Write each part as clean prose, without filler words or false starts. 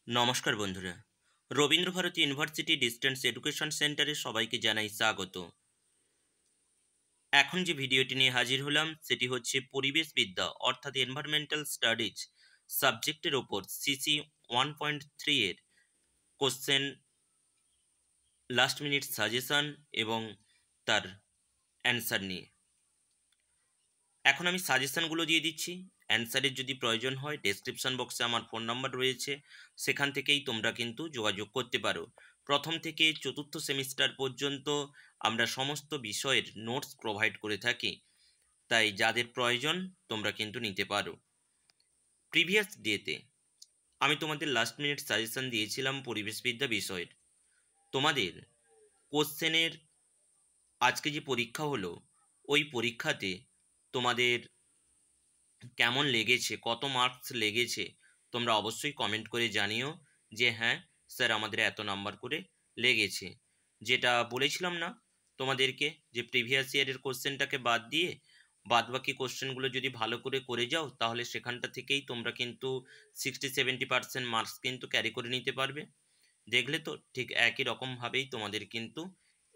নমস্কার বন্ধুরা, Rabindra Bharati university distance education সেন্টারে সবাইকে জানাই স্বাগত। এখন যে ভিডিওটি নিয়ে হাজির হলাম সেটি হচ্ছে পরিবেশবিদ্যা অর্থাৎ এনভায়রনমেন্টাল স্টাডিজ সাবজেক্টের ওপর সিসি 1.3 এর কোশ্চেন, লাস্ট মিনিট সাজেশন এবং তার অ্যান্সার নিয়ে। এখন আমি সাজেশনগুলো দিয়ে দিচ্ছি। অ্যান্সারের যদি প্রয়োজন হয় ডেসক্রিপশন বক্সে আমার ফোন নাম্বার রয়েছে, সেখান থেকেই তোমরা কিন্তু যোগাযোগ করতে পারো। প্রথম থেকে চতুর্থ সেমিস্টার পর্যন্ত আমরা সমস্ত বিষয়ের নোটস প্রোভাইড করে থাকি, তাই যাদের প্রয়োজন তোমরা কিন্তু নিতে পারো। প্রিভিয়াস ডেতে আমি তোমাদের লাস্ট মিনিট সাজেশন দিয়েছিলাম পরিবেশবিদ্যা বিষয়ের। তোমাদের কোশ্চেনের আজকে যে পরীক্ষা হলো, ওই পরীক্ষাতে তোমাদের কেমন লেগেছে, কত মার্কস লেগেছে, তোমরা অবশ্যই কমেন্ট করে জানিও যে হ্যাঁ স্যার আমাদের এত নাম্বার করে লেগেছে। যেটা বলেছিলাম না তোমাদেরকে, যে প্রিভিয়াস ইয়ারের কোশ্চেনটাকে বাদ দিয়ে বাদবাকি কোশ্চেনগুলো যদি ভালো করে যাও তাহলে সেখানটা থেকেই তোমরা কিন্তু 60-70% মার্কস কিন্তু ক্যারি করে নিতে পারবে। দেখলে তো ঠিক একই রকমভাবেই তোমাদের কিন্তু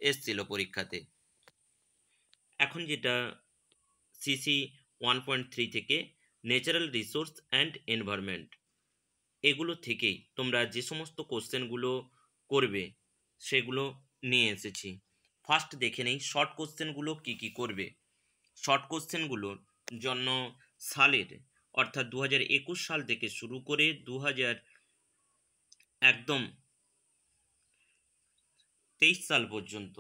এসছিল পরীক্ষাতে। এখন যেটা সিসি 1.3 থেকে ন্যাচারাল রিসোর্স অ্যান্ড এনভায়রনমেন্ট, এগুলো থেকেই তোমরা যে সমস্ত কোশ্চেনগুলো করবে সেগুলো নিয়ে এসেছি। ফার্স্ট দেখে নেই শর্ট কোশ্চেনগুলো কি করবে। শর্ট কোশ্চেনগুলোর জন্য সালের অর্থাৎ 2021 সাল থেকে শুরু করে 2000 একদম 23 সাল পর্যন্ত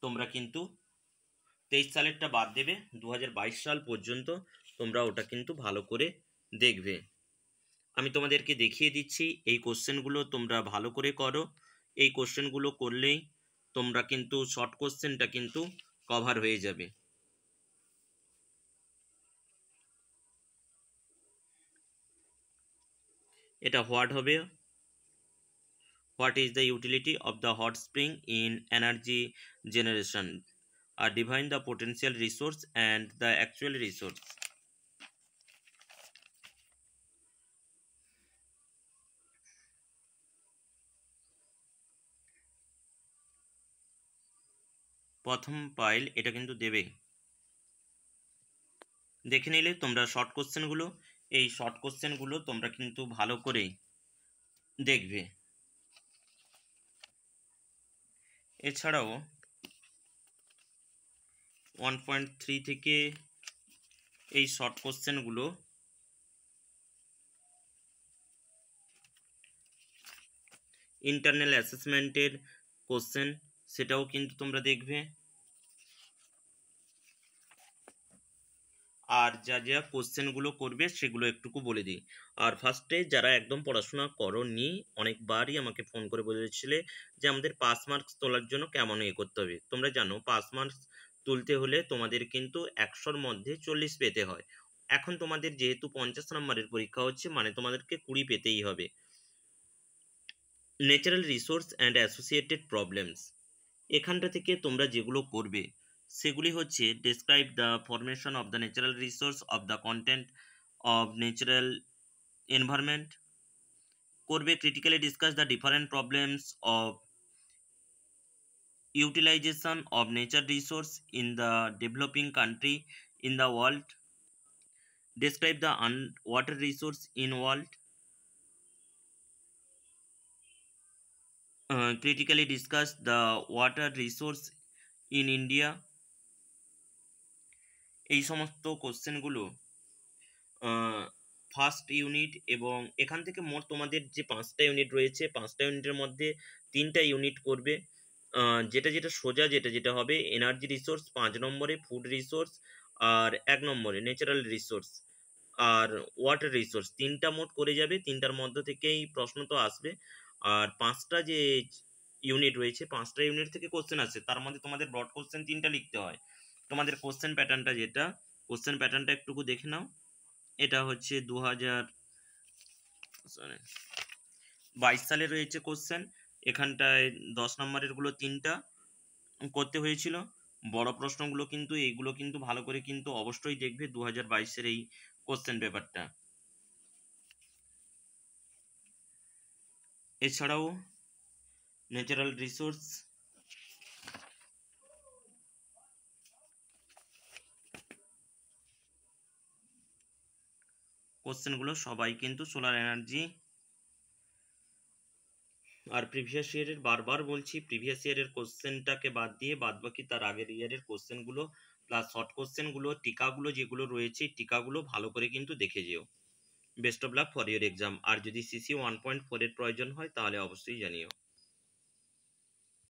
তোমরা কিন্তু 23 সালেরটা বাদ দেবে, 2022 সাল পর্যন্ত তোমরা ওটা কিন্তু ভালো করে দেখবে। আমি তোমাদেরকে দেখিয়ে দিচ্ছি, এই কোশ্চেনগুলো তোমরা ভালো করে করো। এই কোশ্চেনগুলো করলেই তোমরা কিন্তু শর্ট কোশ্চেনটা কিন্তু কভার হয়ে যাবে। এটা হোয়াট হবে, what is the utility of the hot spring in energy generation, আর define the potential resource and the actual resource. প্রথম পাইল এটা কিন্তু দেবে, দেখে নিলে তোমরা শর্ট কোশ্চেনগুলো। এই শর্ট কোশ্চেনগুলো তোমরা কিন্তু ভালো করে দেখবে। এছাড়াও 1.3 থেকে এই শর্ট কোশ্চেনগুলো ইন্টারনাল অ্যাসেসমেন্টের কোশ্চেন, সেটাও কিন্তু তোমরা দেখবে। আর যা যা কোশ্চেনগুলো করবে সেগুলো একটুকু বলে দিই। আর ফার্স্টে যারা একদম পড়াশোনা করোনি, অনেকবারই আমাকে ফোন করে বলেছিলে যে আমাদের পাস মার্কস তোলার জন্য কেমন করতে হবে। তোমরা জানো পাস মার্কস তুলতে হলে তোমাদের কিন্তু 100-র মধ্যে 40 পেতে হয়। এখন তোমাদের যেহেতু 50 নম্বরের পরীক্ষা হচ্ছে, মানে তোমাদেরকে 20 পেতেই হবে। Natural resource and associated problems, এখানটা থেকে তোমরা যেগুলো করবে সেগুলি হচ্ছে describe the formation of the natural resource of the content of natural environment, করবে critically discuss the different problems of utilisation of nature resource in the developing country in the world, describe the water resource in world, critically discuss the water resource in India। এই সমস্ত কোশ্চেনগুলো first unit, এবং এখান থেকে মোট তোমাদের যে 5টা ইউনিট রয়েছে 5টা ইউনিটের মধ্যে 3টা ইউনিট করবে। যেটা যেটা সোজা যেটা যেটা হবে এনার্জি রিসোর্স 5 নম্বরে, ফুড রিসোর্স আর 1 নম্বরে ন্যাচারাল রিসোর্স আর ওয়াটার রিসোর্স, 3টা মোট করে যাবে। 3টার মধ্য থেকেই প্রশ্ন তো আসবে। আর 5টা যে ইউনিট রয়েছে 5টা ইউনিট থেকে কোশ্চেন আসছে, তার মধ্যে তোমাদের ব্রড কোশ্চেন 3টা লিখতে হয়। তোমাদের কোশ্চেন প্যাটার্নটা যেটা, কোশ্চেন প্যাটার্নটা একটু দেখে নাও। এটা হচ্ছে 2022 সালে রয়েছে কোশ্চেন। এখানটায় 10 নম্বরের গুলো 3টা করতে হয়েছিল। বড় প্রশ্নগুলো কিন্তু এইগুলো কিন্তু ভালো করে কিন্তু অবশ্যই দেখবে 2022-এর এই কোশ্চেন পেপারটা। এছাড়াও ন্যাচারাল রিসোর্স, কোশ্চেনগুলো সবাই কিন্তু সোলার এনার্জি আর প্রিভিয়াস ইয়ারের, বারবার বলছি প্রিভিয়াস ইয়ারের কোশ্চেনটাকে বাদ দিয়ে বাদবাকি তার আগের ইয়ারের কোশ্চেনগুলো প্লাস শর্ট কোশ্চেনগুলো, টিকাগুলো যেগুলো রয়েছে টিকাগুলো ভালো করে কিন্তু দেখে যেও। Best of luck for your exam. আর যদি সিসি 1.4 এর প্রয়োজন হয় তাহলে অবশ্যই জানিও।